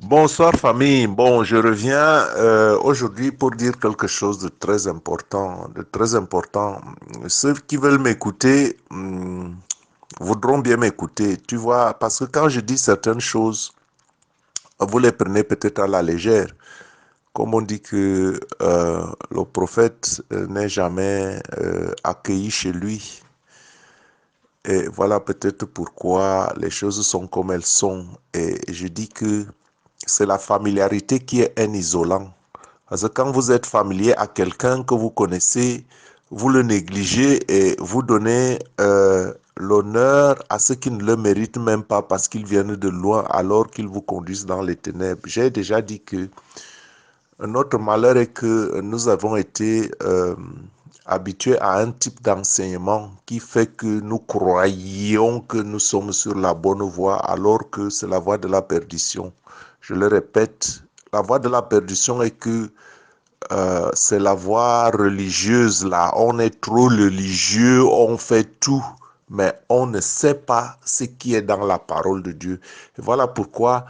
Bonsoir famille. Bon, je reviens aujourd'hui pour dire quelque chose de très important, Ceux qui veulent m'écouter voudront bien m'écouter, tu vois, parce que quand je dis certaines choses, vous les prenez peut-être à la légère. Comme on dit que le prophète n'est jamais accueilli chez lui. Et voilà peut-être pourquoi les choses sont comme elles sont. Et je dis que c'est la familiarité qui est un isolant. Parce que quand vous êtes familier à quelqu'un que vous connaissez, vous le négligez et vous donnez l'honneur à ceux qui ne le méritent même pas parce qu'ils viennent de loin alors qu'ils vous conduisent dans les ténèbres. J'ai déjà dit que notre malheur est que nous avons été habitués à un type d'enseignement qui fait que nous croyons que nous sommes sur la bonne voie alors que c'est la voie de la perdition. Je le répète, la voie de la perdition est que c'est la voie religieuse là. On est trop religieux, on fait tout, mais on ne sait pas ce qui est dans la parole de Dieu. Et voilà pourquoi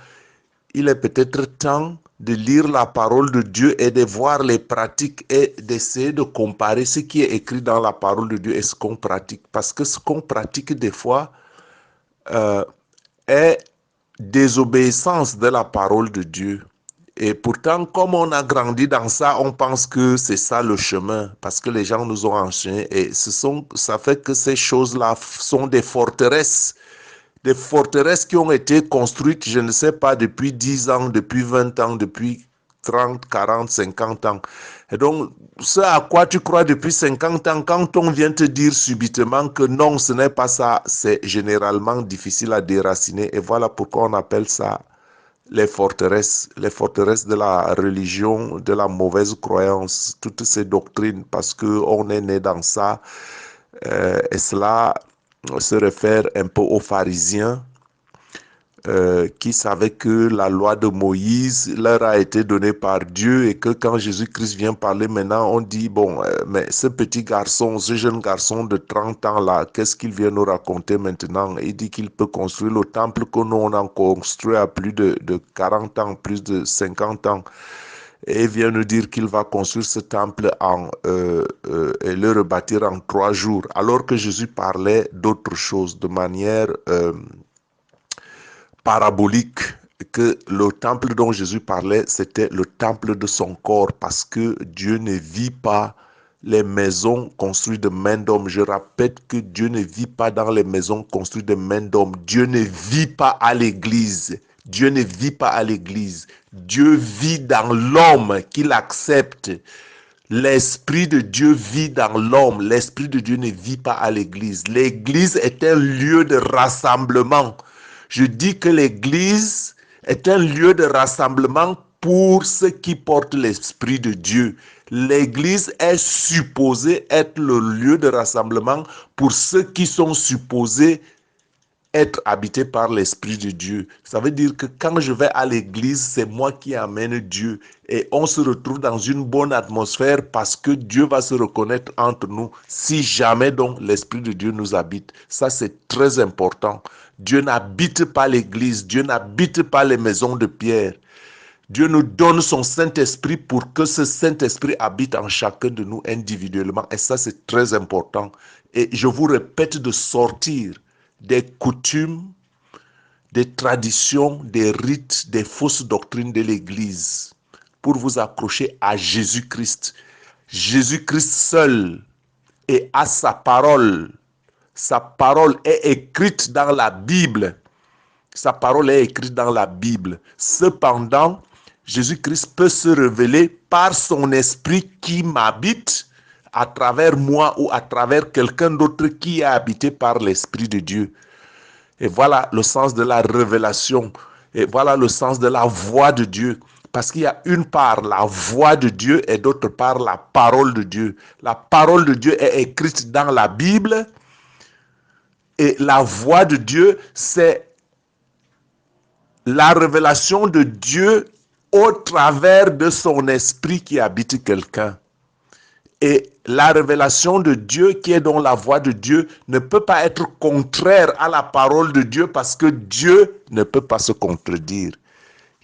il est peut-être temps de lire la parole de Dieu et de voir les pratiques et d'essayer de comparer ce qui est écrit dans la parole de Dieu et ce qu'on pratique. Parce que ce qu'on pratique des fois est désobéissance de la parole de Dieu. Et pourtant, comme on a grandi dans ça, on pense que c'est ça le chemin, parce que les gens nous ont enchaînés. Et ça fait que ces choses-là sont des forteresses qui ont été construites, je ne sais pas, depuis 10 ans, depuis 20 ans, depuis 30, 40, 50 ans. Et donc, ce à quoi tu crois depuis 50 ans, quand on vient te dire subitement que non, ce n'est pas ça, c'est généralement difficile à déraciner. Et voilà pourquoi on appelle ça les forteresses de la religion, de la mauvaise croyance, toutes ces doctrines, parce qu'on est né dans ça. Et cela se réfère un peu aux pharisiens qui savaient que la loi de Moïse leur a été donnée par Dieu et que quand Jésus-Christ vient parler maintenant, on dit, bon, mais ce petit garçon, ce jeune garçon de 30 ans là, qu'est-ce qu'il vient nous raconter maintenant? Il dit qu'il peut construire le temple que nous on a construit à plus de 40 ans, plus de 50 ans. Et il vient nous dire qu'il va construire ce temple et le rebâtir en 3 jours, alors que Jésus parlait d'autre chose, de manière parabolique, que le temple dont Jésus parlait, c'était le temple de son corps, parce que Dieu ne vit pas les maisons construites de main d'homme. Je répète que Dieu ne vit pas dans les maisons construites de main d'homme. Dieu ne vit pas à l'église. Dieu ne vit pas à l'église. Dieu vit dans l'homme qu'il accepte. L'Esprit de Dieu vit dans l'homme. L'Esprit de Dieu ne vit pas à l'église. L'église est un lieu de rassemblement. Je dis que l'église est un lieu de rassemblement pour ceux qui portent l'Esprit de Dieu. L'église est supposée être le lieu de rassemblement pour ceux qui sont supposés être habité par l'Esprit de Dieu. Ça veut dire que quand je vais à l'église, c'est moi qui amène Dieu. Et on se retrouve dans une bonne atmosphère parce que Dieu va se reconnaître entre nous si jamais donc l'Esprit de Dieu nous habite. Ça, c'est très important. Dieu n'habite pas l'église. Dieu n'habite pas les maisons de pierre. Dieu nous donne son Saint-Esprit pour que ce Saint-Esprit habite en chacun de nous individuellement. Et ça, c'est très important. Et je vous répète de sortir des coutumes, des traditions, des rites, des fausses doctrines de l'Église pour vous accrocher à Jésus-Christ. Jésus-Christ seul et à sa parole. Sa parole est écrite dans la Bible. Sa parole est écrite dans la Bible. Cependant, Jésus-Christ peut se révéler par son esprit qui m'habite à travers moi ou à travers quelqu'un d'autre qui est habité par l'Esprit de Dieu. Et voilà le sens de la révélation. Et voilà le sens de la voix de Dieu. Parce qu'il y a une part la voix de Dieu et d'autre part la parole de Dieu. La parole de Dieu est écrite dans la Bible et la voix de Dieu, c'est la révélation de Dieu au travers de son esprit qui habite quelqu'un. Et la révélation de Dieu, qui est dans la voix de Dieu, ne peut pas être contraire à la parole de Dieu parce que Dieu ne peut pas se contredire.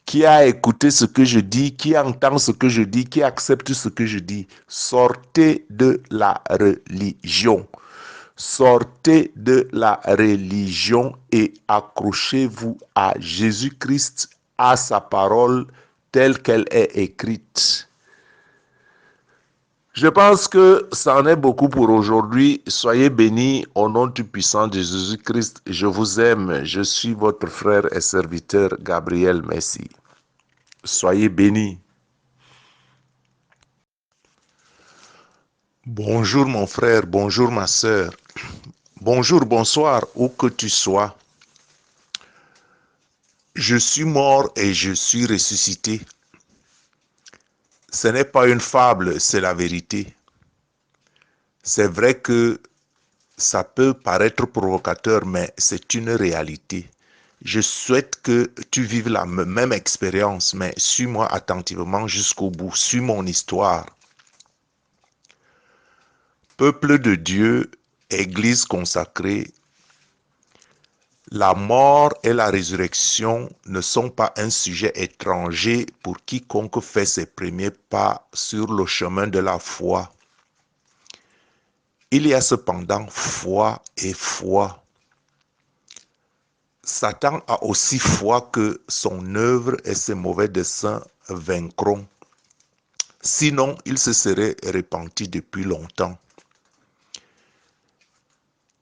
qui a écouté ce que je dis, qui entend ce que je dis, qui accepte ce que je dis. Sortez de la religion. Sortez de la religion et accrochez-vous à Jésus-Christ, à sa parole telle qu'elle est écrite. Je pense que ça en est beaucoup pour aujourd'hui. Soyez bénis au nom du puissant de Jésus-Christ. Je vous aime. Je suis votre frère et serviteur Gabriel Messi. Soyez bénis. Bonjour mon frère, bonjour ma sœur. Bonjour, bonsoir, où que tu sois. Je suis mort et je suis ressuscité. Ce n'est pas une fable, c'est la vérité. C'est vrai que ça peut paraître provocateur, mais c'est une réalité. Je souhaite que tu vives la même expérience, mais suis-moi attentivement jusqu'au bout. Suis mon histoire. Peuple de Dieu, Église consacrée, la mort et la résurrection ne sont pas un sujet étranger pour quiconque fait ses premiers pas sur le chemin de la foi. Il y a cependant foi et foi. Satan a aussi foi que son œuvre et ses mauvais desseins vaincront. Sinon, il se serait repenti depuis longtemps.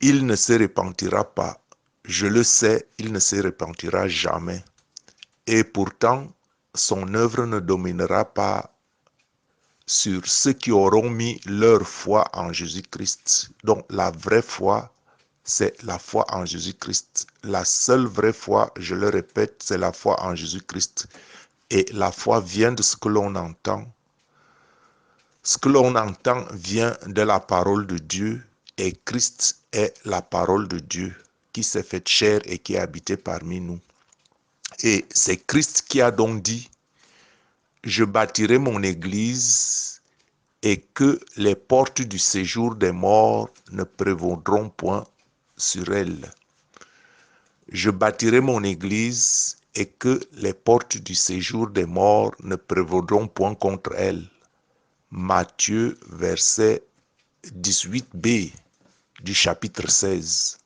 Il ne se repentira pas. Je le sais, il ne se repentira jamais. Et pourtant, son œuvre ne dominera pas sur ceux qui auront mis leur foi en Jésus-Christ. Donc la vraie foi, c'est la foi en Jésus-Christ. La seule vraie foi, je le répète, c'est la foi en Jésus-Christ. Et la foi vient de ce que l'on entend. Ce que l'on entend vient de la parole de Dieu. Et Christ est la parole de Dieu qui s'est faite chair et qui a habité parmi nous. Et c'est Christ qui a donc dit, je bâtirai mon église et que les portes du séjour des morts ne prévaudront point sur elle. Je bâtirai mon église et que les portes du séjour des morts ne prévaudront point contre elle. Matthieu, verset 18b du chapitre 16.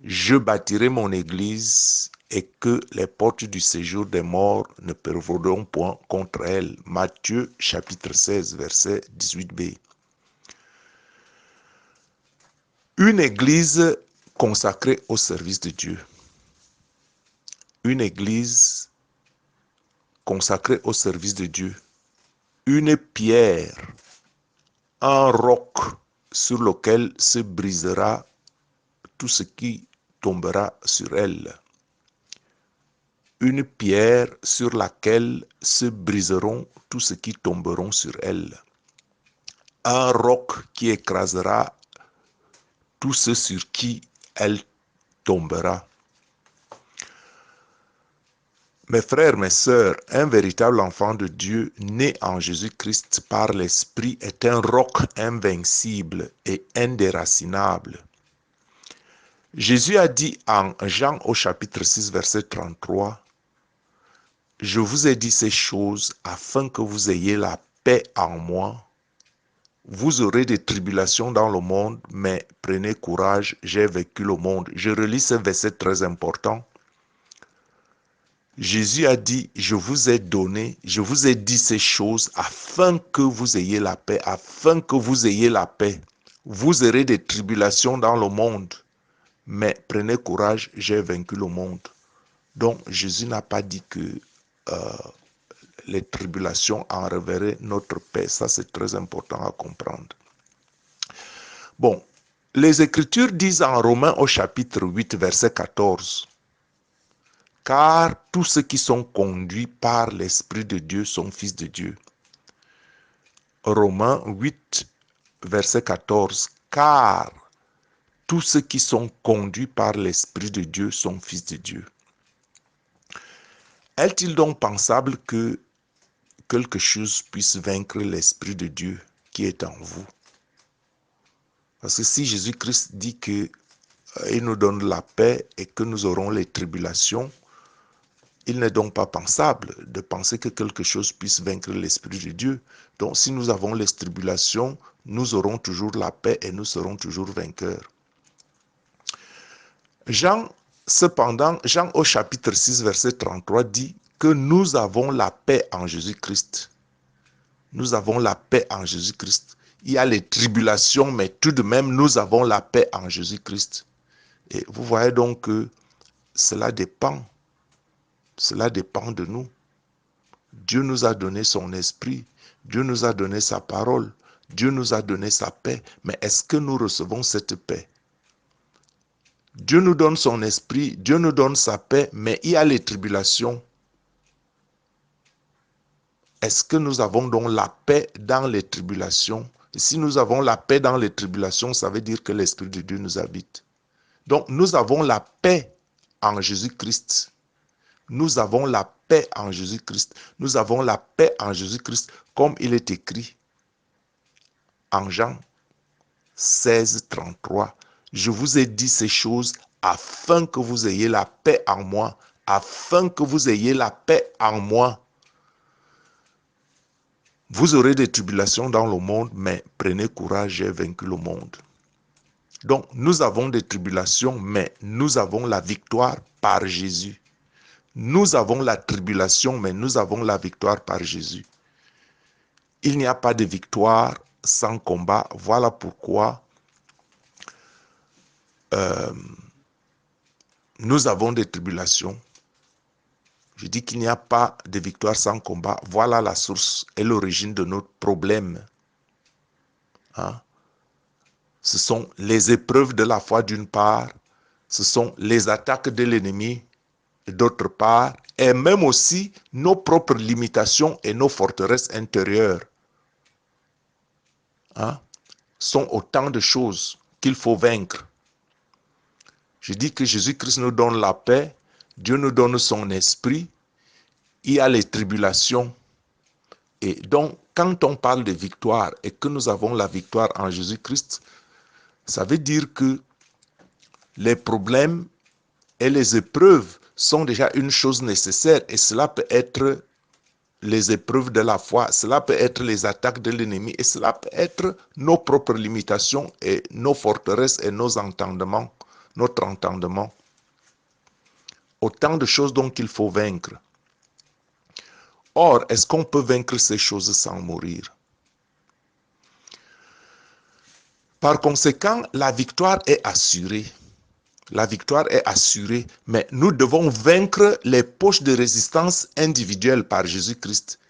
Je bâtirai mon église et que les portes du séjour des morts ne prévaudront point contre elle. Matthieu chapitre 16, verset 18b. Une église consacrée au service de Dieu. Une église consacrée au service de Dieu. Une pierre, un roc sur lequel se brisera tout ce qui tombera sur elle. Une pierre sur laquelle se briseront tous ceux qui tomberont sur elle. Un roc qui écrasera tous ceux sur qui elle tombera. Mes frères, mes sœurs, un véritable enfant de Dieu né en Jésus-Christ par l'Esprit est un roc invincible et indéracinable. Jésus a dit en Jean au chapitre 6, verset 33, « Je vous ai dit ces choses afin que vous ayez la paix en moi. Vous aurez des tribulations dans le monde, mais prenez courage, j'ai vaincu le monde. » Je relis ce verset très important. Jésus a dit, je vous ai dit ces choses afin que vous ayez la paix, afin que vous ayez la paix. Vous aurez des tribulations dans le monde, mais prenez courage, j'ai vaincu le monde. Donc Jésus n'a pas dit que les tribulations enlèveraient notre paix. Ça, c'est très important à comprendre. Bon, les Écritures disent en Romains au chapitre 8, verset 14, « Car tous ceux qui sont conduits par l'Esprit de Dieu sont fils de Dieu. » Romains 8, verset 14, « Car tous ceux qui sont conduits par l'Esprit de Dieu sont fils de Dieu. » Est-il donc pensable que quelque chose puisse vaincre l'Esprit de Dieu qui est en vous? Parce que si Jésus-Christ dit qu'il nous donne la paix et que nous aurons les tribulations, Il n'est donc pas pensable de penser que quelque chose puisse vaincre l'Esprit de Dieu. Donc si nous avons les tribulations, nous aurons toujours la paix et nous serons toujours vainqueurs. Jean au chapitre 6, verset 33 dit que nous avons la paix en Jésus-Christ. Nous avons la paix en Jésus-Christ. Il y a les tribulations, mais tout de même, nous avons la paix en Jésus-Christ. Et vous voyez donc que cela dépend de nous. Dieu nous a donné son esprit, Dieu nous a donné sa parole, Dieu nous a donné sa paix. Mais est-ce que nous recevons cette paix? Dieu nous donne son esprit, Dieu nous donne sa paix, mais il y a les tribulations. Est-ce que nous avons donc la paix dans les tribulations? Et si nous avons la paix dans les tribulations, ça veut dire que l'Esprit de Dieu nous habite. Donc nous avons la paix en Jésus-Christ. Nous avons la paix en Jésus-Christ. Nous avons la paix en Jésus-Christ, comme il est écrit en Jean 16, 33. Je vous ai dit ces choses afin que vous ayez la paix en moi. Afin que vous ayez la paix en moi. Vous aurez des tribulations dans le monde, mais prenez courage, j'ai vaincu le monde. Donc, nous avons des tribulations, mais nous avons la victoire par Jésus. Nous avons la tribulation, mais nous avons la victoire par Jésus. Il n'y a pas de victoire sans combat. Voilà pourquoi nous avons des tribulations. Je dis qu'il n'y a pas de victoire sans combat. Voilà la source et l'origine de notre problème. Hein? Ce sont les épreuves de la foi d'une part, ce sont les attaques de l'ennemi d'autre part, et même aussi nos propres limitations et nos forteresses intérieures. Hein? Sont autant de choses qu'il faut vaincre. Je dis que Jésus-Christ nous donne la paix, Dieu nous donne son esprit, il y a les tribulations. Et donc, quand on parle de victoire et que nous avons la victoire en Jésus-Christ, ça veut dire que les problèmes et les épreuves sont déjà une chose nécessaire et cela peut être les épreuves de la foi, cela peut être les attaques de l'ennemi et cela peut être nos propres limitations et nos forteresses et nos entendements, notre entendement. Autant de choses donc il faut vaincre. Or, est-ce qu'on peut vaincre ces choses sans mourir? Par conséquent, la victoire est assurée. La victoire est assurée, mais nous devons vaincre les poches de résistance individuelles par Jésus-Christ.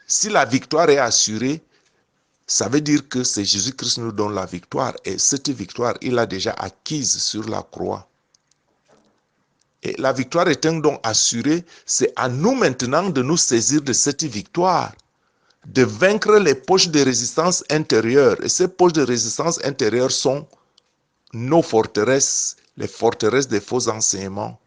Si la victoire est assurée, ça veut dire que c'est Jésus-Christ qui nous donne la victoire. Et cette victoire, il l'a déjà acquise sur la croix. Et la victoire étant donc assurée, c'est à nous maintenant de nous saisir de cette victoire, de vaincre les poches de résistance intérieures. Et ces poches de résistance intérieures sont nos forteresses, les forteresses des faux enseignements.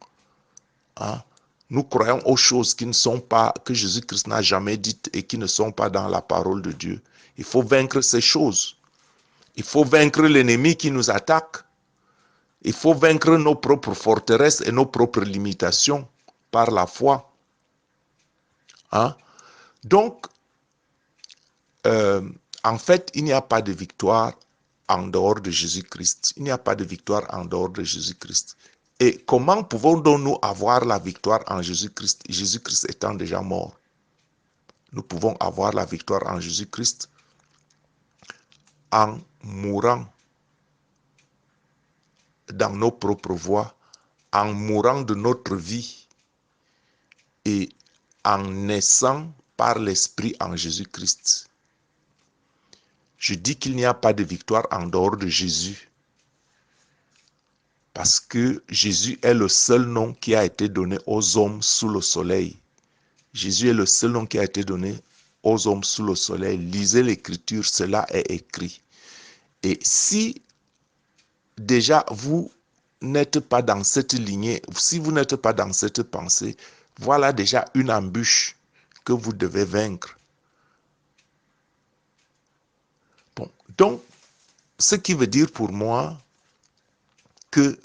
Hein? Nous croyons aux choses qui ne sont pas, que Jésus-Christ n'a jamais dites et qui ne sont pas dans la parole de Dieu. Il faut vaincre ces choses. Il faut vaincre l'ennemi qui nous attaque. Il faut vaincre nos propres forteresses et nos propres limitations par la foi. Hein? Donc, en fait, il n'y a pas de victoire en dehors de Jésus-Christ. Il n'y a pas de victoire en dehors de Jésus-Christ. Et comment pouvons-nous avoir la victoire en Jésus-Christ, Jésus-Christ étant déjà mort? Nous pouvons avoir la victoire en Jésus-Christ en mourant dans nos propres voies, en mourant de notre vie et en naissant par l'Esprit en Jésus-Christ. Je dis qu'il n'y a pas de victoire en dehors de Jésus, parce que Jésus est le seul nom qui a été donné aux hommes sous le soleil. Jésus est le seul nom qui a été donné aux hommes sous le soleil. Lisez l'Écriture, cela est écrit. Et si déjà vous n'êtes pas dans cette lignée, si vous n'êtes pas dans cette pensée, voilà déjà une embûche que vous devez vaincre. Bon, donc, ce qui veut dire pour moi que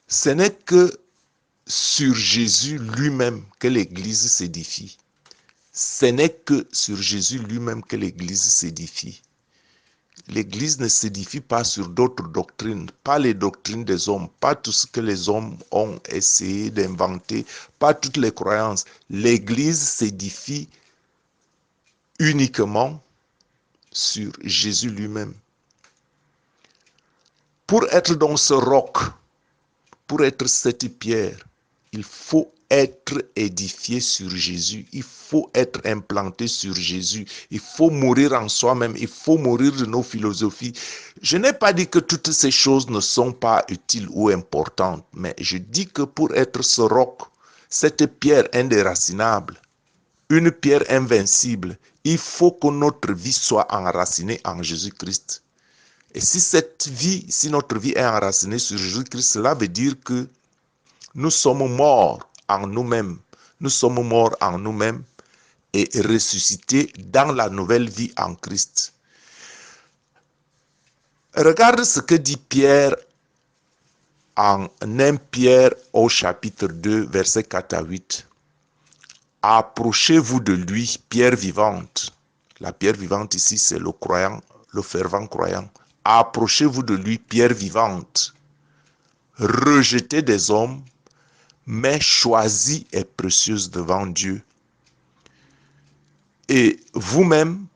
ce n'est que sur Jésus lui-même que l'Église s'édifie. Ce n'est que sur Jésus lui-même que l'Église s'édifie. L'Église ne s'édifie pas sur d'autres doctrines, pas les doctrines des hommes, pas tout ce que les hommes ont essayé d'inventer, pas toutes les croyances. L'Église s'édifie uniquement sur Jésus lui-même. Pour être dans ce roc, pour être cette pierre, il faut être édifié sur Jésus, il faut être implanté sur Jésus, il faut mourir en soi-même, il faut mourir de nos philosophies. Je n'ai pas dit que toutes ces choses ne sont pas utiles ou importantes, mais je dis que pour être ce roc, cette pierre indéracinable, une pierre invincible, il faut que notre vie soit enracinée en Jésus-Christ. Et si notre vie est enracinée sur Jésus-Christ, cela veut dire que nous sommes morts en nous-mêmes. Nous sommes morts en nous-mêmes et ressuscités dans la nouvelle vie en Christ. Regarde ce que dit Pierre en 1 Pierre au chapitre 2, versets 4 à 8. Approchez-vous de lui, pierre vivante. La pierre vivante ici, c'est le croyant, le fervent croyant. Approchez-vous de lui, pierre vivante, rejetée des hommes, mais choisie et précieuse devant Dieu. Et vous-même,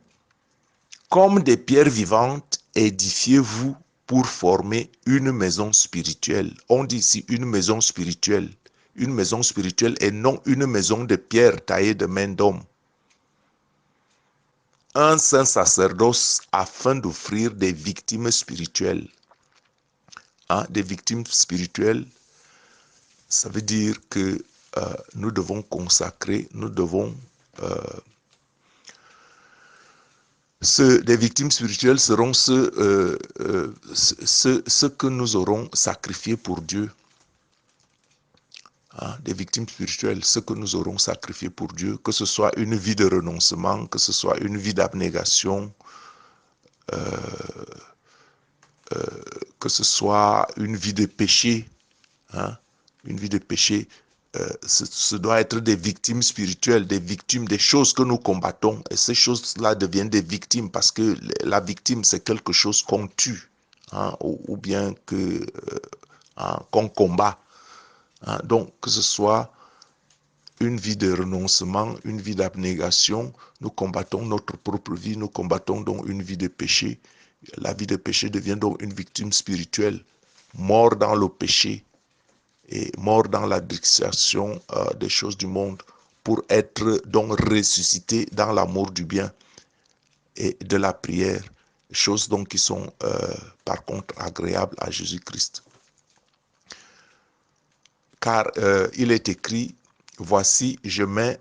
comme des pierres vivantes, édifiez-vous pour former une maison spirituelle. On dit ici une maison spirituelle et non une maison de pierre taillée de main d'homme. Un saint sacerdoce afin d'offrir des victimes spirituelles. Des victimes spirituelles, ça veut dire que nous devons consacrer, des victimes spirituelles seront ceux que nous aurons sacrifiés pour Dieu. Des victimes spirituelles, ceux que nous aurons sacrifiés pour Dieu, que ce soit une vie de renoncement, que ce soit une vie d'abnégation, que ce soit une vie de péché, une vie de péché, ce doit être des victimes spirituelles, des victimes des choses que nous combattons. Et ces choses-là deviennent des victimes parce que la victime, c'est quelque chose qu'on tue, ou bien qu'on combat. Donc, que ce soit une vie de renoncement, une vie d'abnégation, nous combattons notre propre vie, nous combattons donc une vie de péché. La vie de péché devient donc une victime spirituelle, mort dans le péché et mort dans l'addiction des choses du monde pour être donc ressuscité dans l'amour du bien et de la prière, choses donc qui sont par contre agréables à Jésus-Christ. Car il est écrit, voici, je mets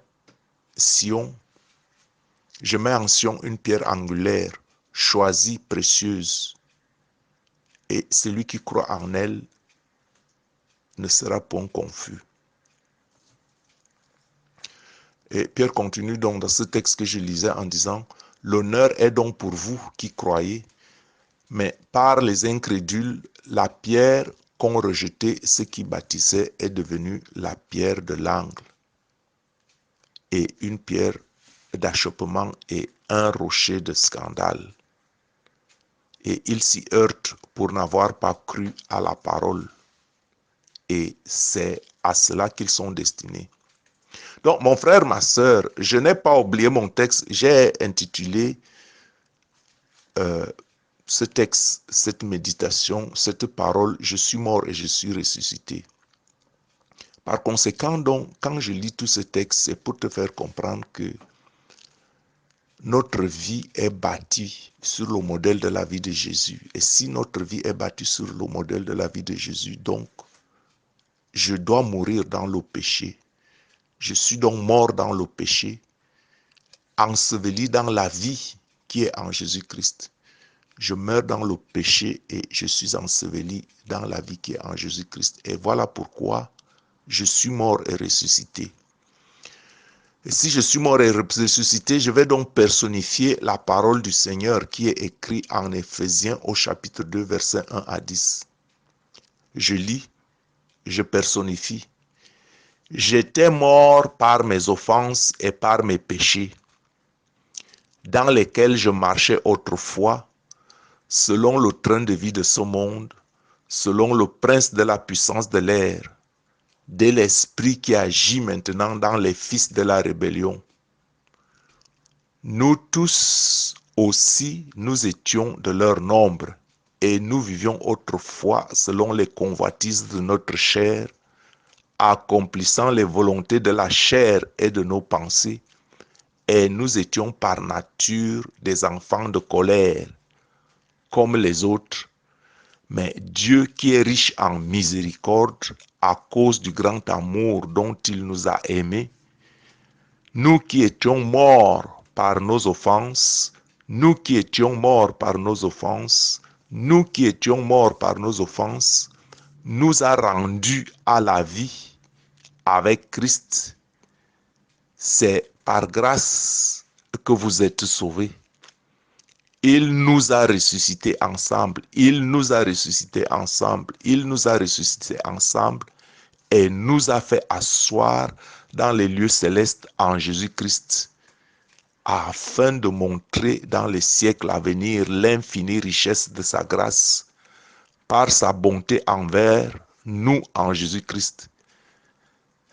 en Sion une pierre angulaire, choisie, précieuse, et celui qui croit en elle ne sera point confus. Et Pierre continue donc dans ce texte que je lisais en disant, l'honneur est donc pour vous qui croyez, mais par les incrédules, la pierre qu'ont rejeté ceux qui bâtissaient est devenue la pierre de l'angle et une pierre d'achoppement et un rocher de scandale. Et ils s'y heurtent pour n'avoir pas cru à la parole. Et c'est à cela qu'ils sont destinés. Donc, mon frère, ma sœur, je n'ai pas oublié mon texte. J'ai intitulé ce texte, cette méditation, cette parole, je suis mort et je suis ressuscité. Par conséquent, donc, quand je lis tout ce texte, c'est pour te faire comprendre que notre vie est bâtie sur le modèle de la vie de Jésus. Et si notre vie est bâtie sur le modèle de la vie de Jésus, donc, je dois mourir dans le péché. Je suis donc mort dans le péché, enseveli dans la vie qui est en Jésus-Christ. Je meurs dans le péché et je suis enseveli dans la vie qui est en Jésus-Christ. Et voilà pourquoi je suis mort et ressuscité. Et si je suis mort et ressuscité, je vais donc personnifier la parole du Seigneur qui est écrite en Éphésiens au chapitre 2, versets 1 à 10. Je lis, je personnifie. J'étais mort par mes offenses et par mes péchés, dans lesquels je marchais autrefois, selon le train de vie de ce monde, selon le prince de la puissance de l'air, de l'esprit qui agit maintenant dans les fils de la rébellion. Nous tous aussi, nous étions de leur nombre, et nous vivions autrefois selon les convoitises de notre chair, accomplissant les volontés de la chair et de nos pensées, et nous étions par nature des enfants de colère, comme les autres. Mais Dieu qui est riche en miséricorde, à cause du grand amour dont il nous a aimés, nous qui étions morts par nos offenses, nous qui étions morts par nos offenses, nous qui étions morts par nos offenses, nous a rendus à la vie avec Christ. C'est par grâce que vous êtes sauvés. Il nous a ressuscités ensemble. Il nous a ressuscités ensemble. Il nous a ressuscités ensemble et nous a fait asseoir dans les lieux célestes en Jésus-Christ, afin de montrer dans les siècles à venir l'infinie richesse de sa grâce par sa bonté envers nous en Jésus-Christ.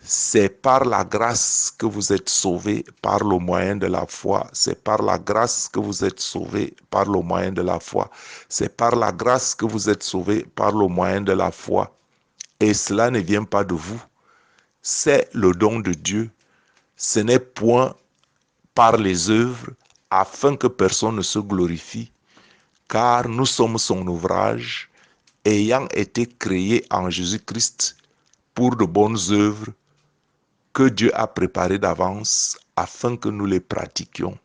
C'est par la grâce que vous êtes sauvés par le moyen de la foi. C'est par la grâce que vous êtes sauvés par le moyen de la foi. C'est par la grâce que vous êtes sauvés par le moyen de la foi. Et cela ne vient pas de vous. C'est le don de Dieu. Ce n'est point par les œuvres, afin que personne ne se glorifie, car nous sommes son ouvrage, ayant été créés en Jésus-Christ pour de bonnes œuvres, que Dieu a préparé d'avance afin que nous les pratiquions.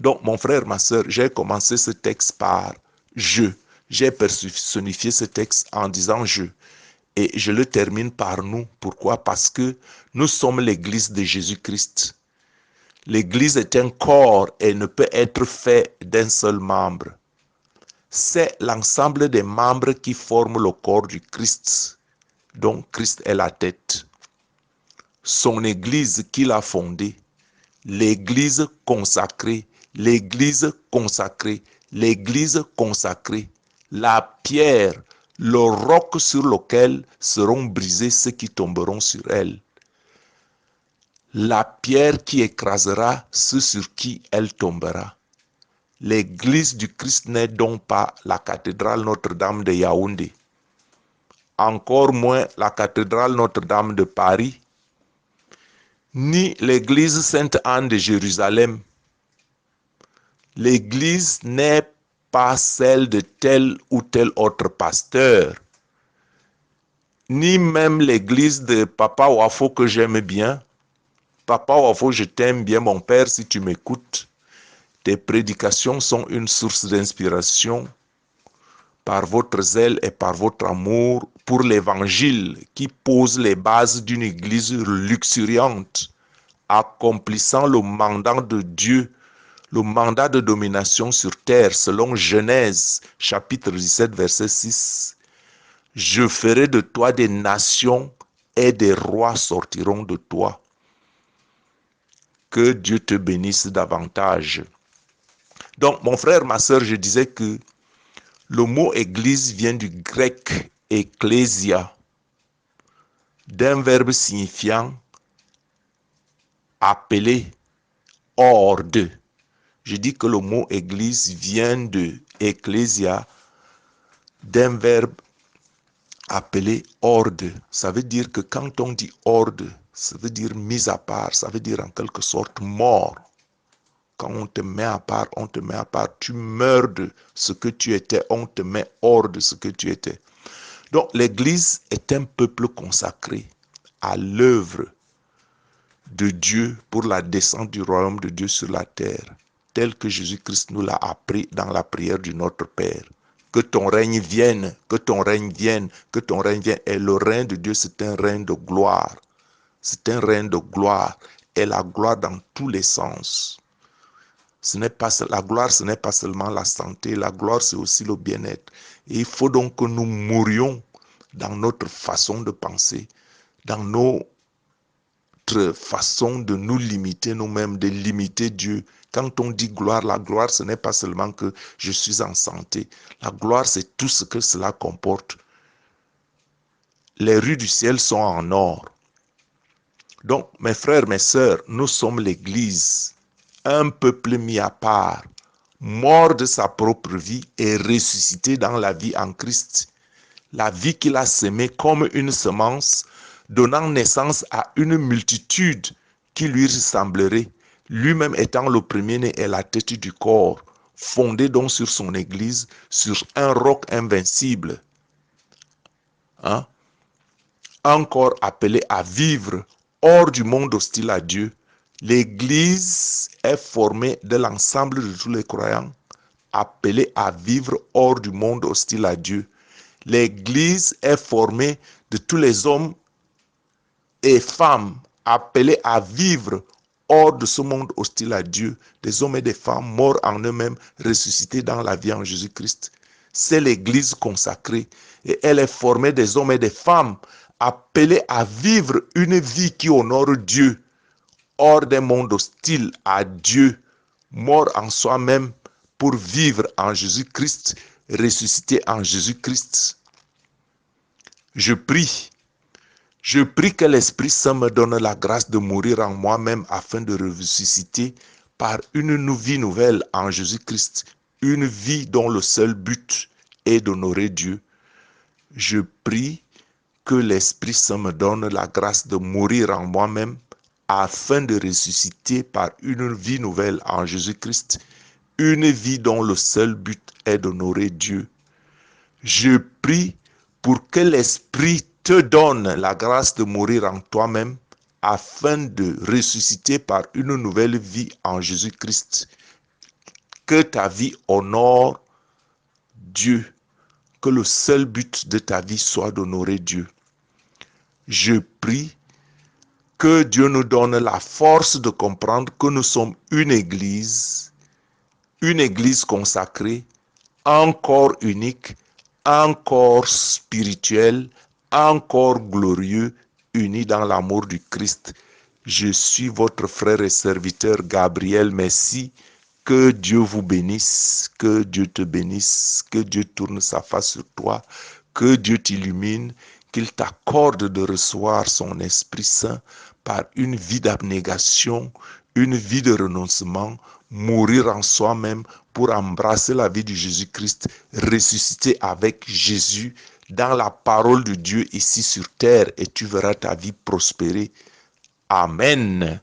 Donc, mon frère, ma soeur, j'ai commencé ce texte par « je ». J'ai personnifié ce texte en disant « je ». Et je le termine par « nous ». Pourquoi? Parce que nous sommes l'église de Jésus-Christ. L'église est un corps et ne peut être fait d'un seul membre. C'est l'ensemble des membres qui forment le corps du Christ. Donc, Christ est la tête. Son église qu'il a fondée, l'église consacrée, l'église consacrée, l'église consacrée, la pierre, le roc sur lequel seront brisés ceux qui tomberont sur elle, la pierre qui écrasera ceux sur qui elle tombera. L'église du Christ n'est donc pas la cathédrale Notre-Dame de Yaoundé, encore moins la cathédrale Notre-Dame de Paris, ni l'église Sainte-Anne de Jérusalem. L'église n'est pas celle de tel ou tel autre pasteur, ni même l'église de Papa Wafo que j'aime bien. Papa Wafo, je t'aime bien, mon père, si tu m'écoutes. Tes prédications sont une source d'inspiration par votre zèle et par votre amour pour l'évangile qui pose les bases d'une église luxuriante, accomplissant le mandat de Dieu, le mandat de domination sur terre, selon Genèse, chapitre 17, verset 6. Je ferai de toi des nations et des rois sortiront de toi. Que Dieu te bénisse davantage. Donc, mon frère, ma soeur, je disais que le mot église vient du grec ecclésia, d'un verbe signifiant appeler, hors de. Je dis que le mot église vient de ecclésia, d'un verbe appelé hors de. Ça veut dire que quand on dit hors de, ça veut dire mis à part, ça veut dire en quelque sorte mort. Quand on te met à part, on te met à part. Tu meurs de ce que tu étais, on te met hors de ce que tu étais. Donc l'Église est un peuple consacré à l'œuvre de Dieu pour la descente du royaume de Dieu sur la terre, tel que Jésus-Christ nous l'a appris dans la prière du Notre Père. Que ton règne vienne, que ton règne vienne, que ton règne vienne. Et le règne de Dieu, c'est un règne de gloire. C'est un règne de gloire. Et la gloire dans tous les sens. La gloire, ce n'est pas seulement la santé. La gloire, c'est aussi le bien-être. Et il faut donc que nous mourions dans notre façon de penser, dans nos notre façon de nous limiter nous-mêmes, de limiter Dieu. Quand on dit gloire, la gloire, ce n'est pas seulement que je suis en santé. La gloire, c'est tout ce que cela comporte. Les rues du ciel sont en or. Donc, mes frères, mes sœurs, nous sommes l'Église, un peuple mis à part, mort de sa propre vie et ressuscité dans la vie en Christ. La vie qu'il a sémée comme une semence, donnant naissance à une multitude qui lui ressemblerait, lui-même étant le premier-né et la tête du corps, fondé donc sur son Église, sur un roc invincible. Hein? Encore appelé à vivre hors du monde hostile à Dieu. L'Église est formée de l'ensemble de tous les croyants, appelés à vivre hors du monde hostile à Dieu. L'Église est formée de tous les hommes et femmes appelés à vivre hors de ce monde hostile à Dieu, des hommes et des femmes morts en eux-mêmes, ressuscités dans la vie en Jésus-Christ. C'est l'Église consacrée et elle est formée des hommes et des femmes appelés à vivre une vie qui honore Dieu, hors des mondes hostiles à Dieu, morts en soi-même pour vivre en Jésus-Christ, ressuscité en Jésus-Christ. Je prie que l'Esprit Saint me donne la grâce de mourir en moi-même afin de ressusciter par une vie nouvelle en Jésus-Christ, une vie dont le seul but est d'honorer Dieu. Je prie que l'Esprit Saint me donne la grâce de mourir en moi-même afin de ressusciter par une vie nouvelle en Jésus-Christ, une vie dont le seul but est d'honorer Dieu. Je prie pour que l'Esprit te donne la grâce de mourir en toi-même afin de ressusciter par une nouvelle vie en Jésus-Christ. Que ta vie honore Dieu, que le seul but de ta vie soit d'honorer Dieu. Je prie que Dieu nous donne la force de comprendre que nous sommes une église consacrée, encore unique, encore spirituel, encore glorieux, unis dans l'amour du Christ. Je suis votre frère et serviteur Gabriel Messi. Que Dieu vous bénisse, que Dieu te bénisse, que Dieu tourne sa face sur toi, que Dieu t'illumine, qu'il t'accorde de recevoir son Esprit Saint par une vie d'abnégation, une vie de renoncement, mourir en soi-même pour embrasser la vie de Jésus-Christ, ressusciter avec Jésus dans la parole de Dieu ici sur terre et tu verras ta vie prospérer. Amen.